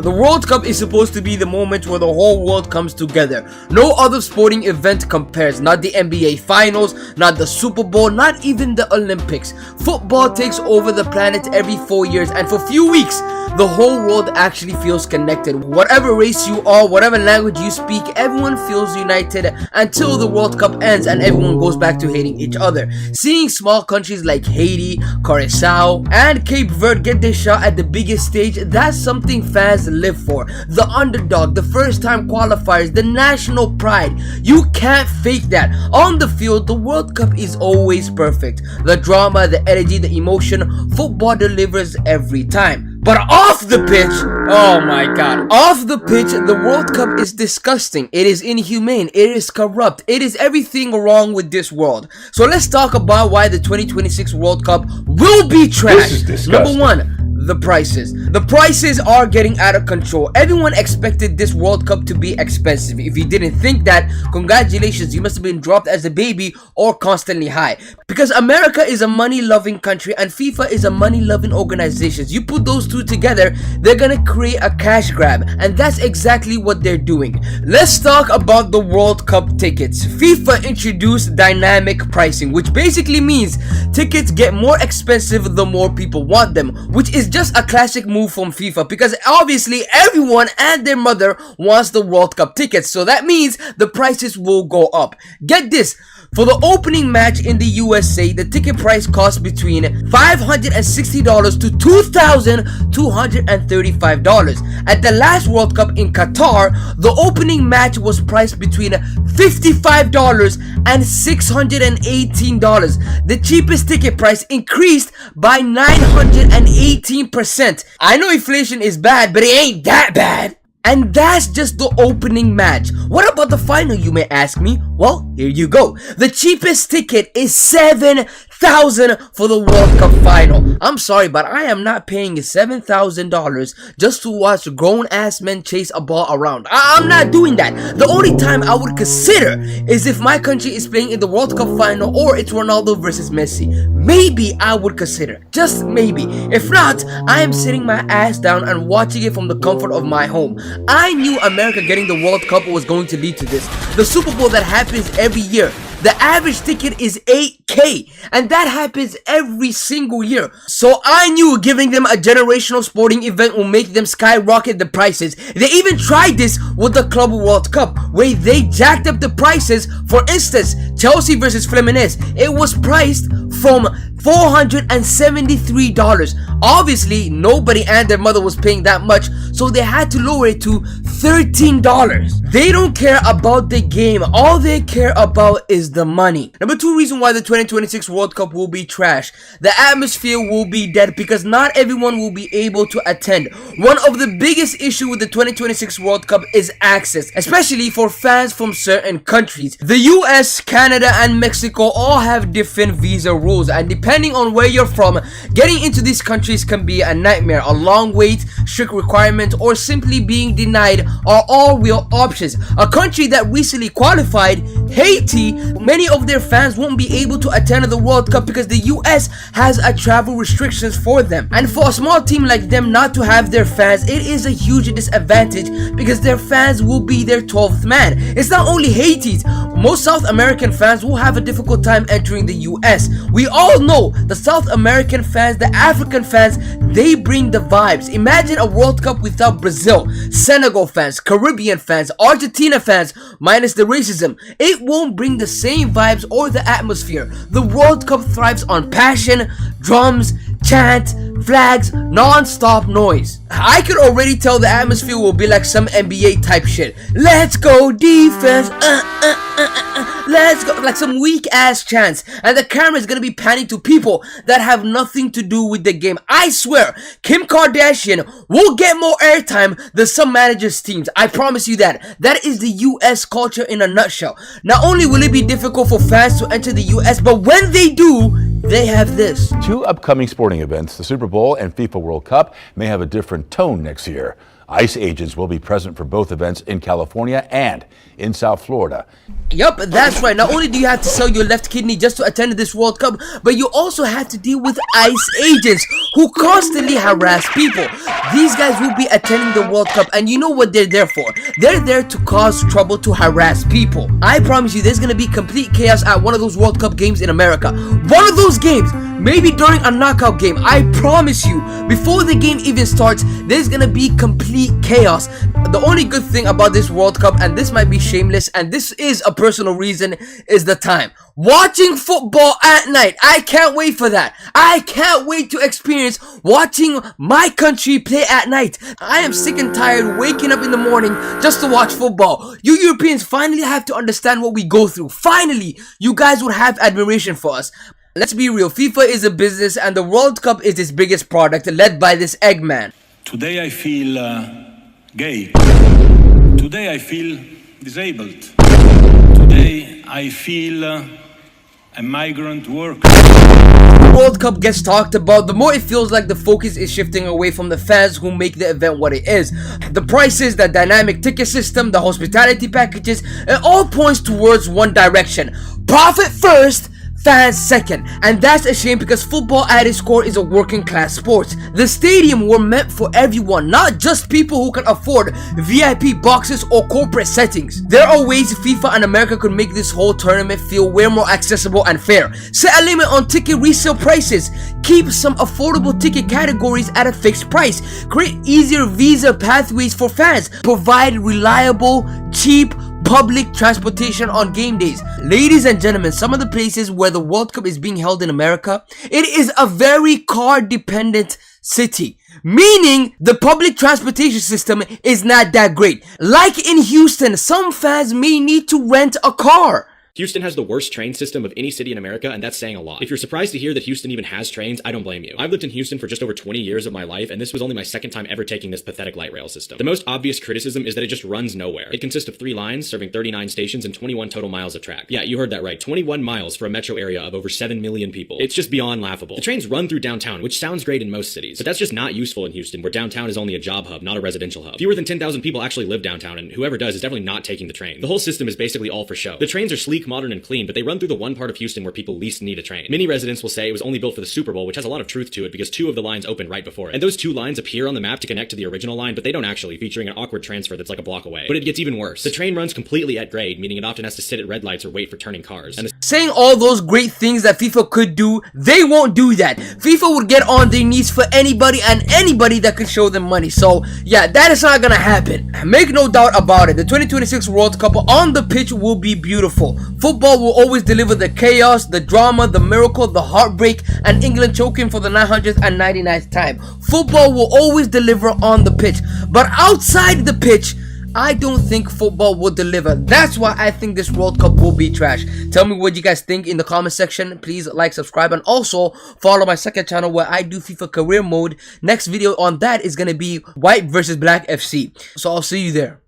The World Cup is supposed to be the moment where the whole world comes together. No other sporting event compares. Not the NBA Finals, not the Super Bowl, not even the Olympics. Football takes over the planet every 4 years, and for few weeks, the whole world actually feels connected. Whatever race you are, whatever language you speak, everyone feels united until the World Cup ends and everyone goes back to hating each other. Seeing small countries like Haiti, Curacao, and Cape Verde get their shot at the biggest stage, that's something fans live for. The underdog, the first time qualifiers, the national pride. You can't fake that. On the field, the World Cup is always perfect. The drama, the energy, the emotion, football delivers every time. But off the pitch, oh my god, off the pitch, the World Cup is disgusting. It is inhumane. It is corrupt. It is everything wrong with this world. So let's talk about why the 2026 World Cup will be trash. This is disgusting. Number one, the prices. The prices are getting out of control. Everyone expected this World Cup to be expensive. If you didn't think that, congratulations, you must have been dropped as a baby or constantly high. Because America is a money-loving country and FIFA is a money-loving organization. You put those two together, they're gonna create a cash grab, and that's exactly what they're doing. Let's talk about the World Cup tickets. FIFA introduced dynamic pricing, which basically means tickets get more expensive the more people want them, which is just a classic move from FIFA because obviously everyone and their mother wants the World Cup tickets, so that means the prices will go up. Get this. For the opening match in the USA, the ticket price costs between $560 to $2,235. At the last World Cup in Qatar, the opening match was priced between $55 and $618. The cheapest ticket price increased by 918%. I know inflation is bad, but it ain't that bad. And that's just the opening match. What about the final, you may ask me? Well, here you go. The cheapest ticket is $7,000 for the World Cup final. I'm sorry, but I am not paying $7,000 just to watch grown-ass men chase a ball around. I'm not doing that. The only time I would consider is if my country is playing in the World Cup final or it's Ronaldo versus Messi. Maybe I would consider. Just maybe. If not, I am sitting my ass down and watching it from the comfort of my home. I knew America getting the World Cup was going to lead to this. The Super Bowl that happens every year, the average ticket is $8,000, and that happens every single year. So I knew giving them a generational sporting event will make them skyrocket the prices. They even tried this with the Club World Cup, where they jacked up the prices. For instance, Chelsea versus Fluminense, it was priced from $473. Obviously, nobody and their mother was paying that much, so they had to lower it to $13. They don't care about the game. All they care about is the money. Number two reason why the 2026 World Cup will be trash. The atmosphere will be dead because not everyone will be able to attend. One of the biggest issues with the 2026 World Cup is access, especially for fans from certain countries. The US, Canada, and Mexico all have different visa rules, and depending on where you're from, getting into these countries can be a nightmare. A long wait, strict requirements, or simply being denied are all real options. A country that recently qualified, Haiti, many of their fans won't be able to attend the World Cup because the US has a travel restrictions for them. And for a small team like them not to have their fans, it is a huge disadvantage because their fans will be their 12th man. It's not only Haiti's. Most South American fans will have a difficult time entering the US. We all know the South American fans, the African fans, they bring the vibes. Imagine a World Cup without Brazil, Senegal fans, Caribbean fans, Argentina fans, minus the racism. It won't bring the same vibes or the atmosphere. The World Cup thrives on passion, drums, chant, flags, non-stop noise. I could already tell the atmosphere will be like some NBA type shit. Let's go defense, let's go, like some weak ass chants, and the camera is gonna be panning to people that have nothing to do with the game. I swear, Kim Kardashian will get more airtime than some managers' teams. I promise you that. That is the US culture in a nutshell. Not only will it be difficult for fans to enter the US, but when they do, they have this. Two upcoming sporting events, the Super Bowl and FIFA World Cup, may have a different tone next year. ICE agents will be present for both events in California and in South Florida. Yup, that's right. Not only do you have to sell your left kidney just to attend this World Cup, but you also have to deal with ICE agents who constantly harass people. These guys will be attending the World Cup, and you know what they're there for. They're there to cause trouble, to harass people. I promise you, there's gonna be complete chaos at one of those World Cup games in America. One of those games, maybe during a knockout game. I promise you, before the game even starts, there's gonna be complete chaos. The only good thing about this World Cup, and this might be shameless, and this is a personal reason, is the time. Watching football at night. I can't wait for that. I can't wait to experience watching my country play at night. I am sick and tired waking up in the morning just to watch football. You Europeans finally have to understand what we go through. Finally, you guys would have admiration for us. Let's be real, FIFA is a business and the World Cup is its biggest product, led by this Eggman. Today I feel gay. Today I feel disabled. Today I feel a migrant worker. The World Cup gets talked about, the more it feels like the focus is shifting away from the fans who make the event what it is. The prices, the dynamic ticket system, the hospitality packages, it all points towards one direction. Profit first, fans second, and that's a shame because football at its core is a working class sport. The stadium were meant for everyone, not just people who can afford VIP boxes or corporate settings. There are ways FIFA and America could make this whole tournament feel way more accessible and fair. Set a limit on ticket resale prices, keep some affordable ticket categories at a fixed price, create easier visa pathways for fans, provide reliable, cheap, public transportation on game days. Ladies and gentlemen, some of the places where the World Cup is being held in America, it is a very car dependent city, meaning the public transportation system is not that great. Like in Houston, some fans may need to rent a car. Houston has the worst train system of any city in America, and that's saying a lot. If you're surprised to hear that Houston even has trains, I don't blame you. I've lived in Houston for just over 20 years of my life, and this was only my second time ever taking this pathetic light rail system. The most obvious criticism is that it just runs nowhere. It consists of 3 lines, serving 39 stations and 21 total miles of track. Yeah, you heard that right. 21 miles for a metro area of over 7 million people. It's just beyond laughable. The trains run through downtown, which sounds great in most cities, but that's just not useful in Houston, where downtown is only a job hub, not a residential hub. Fewer than 10,000 people actually live downtown, and whoever does is definitely not taking the train. The whole system is basically all for show. The trains are sleek, modern, and clean, but they run through the one part of Houston where people least need a train. Many residents will say it was only built for the Super Bowl, which has a lot of truth to it because 2 of the lines open right before it. And those 2 lines appear on the map to connect to the original line, but they don't actually, featuring an awkward transfer that's like a block away. But it gets even worse. The train runs completely at grade, meaning it often has to sit at red lights or wait for turning cars. And saying all those great things that FIFA could do, they won't do that. FIFA would get on their knees for anybody and anybody that could show them money. So yeah, that is not gonna happen. Make no doubt about it. The 2026 World Cup on the pitch will be beautiful. Football will always deliver the chaos, the drama, the miracle, the heartbreak, and England choking for the 999th time. Football will always deliver on the pitch, but outside the pitch, I don't think football will deliver. That's why I think this World Cup will be trash. Tell me what you guys think in the comment section. Please like, subscribe, and also follow my second channel where I do FIFA career mode. Next video on that is gonna be White versus Black FC. So I'll see you there.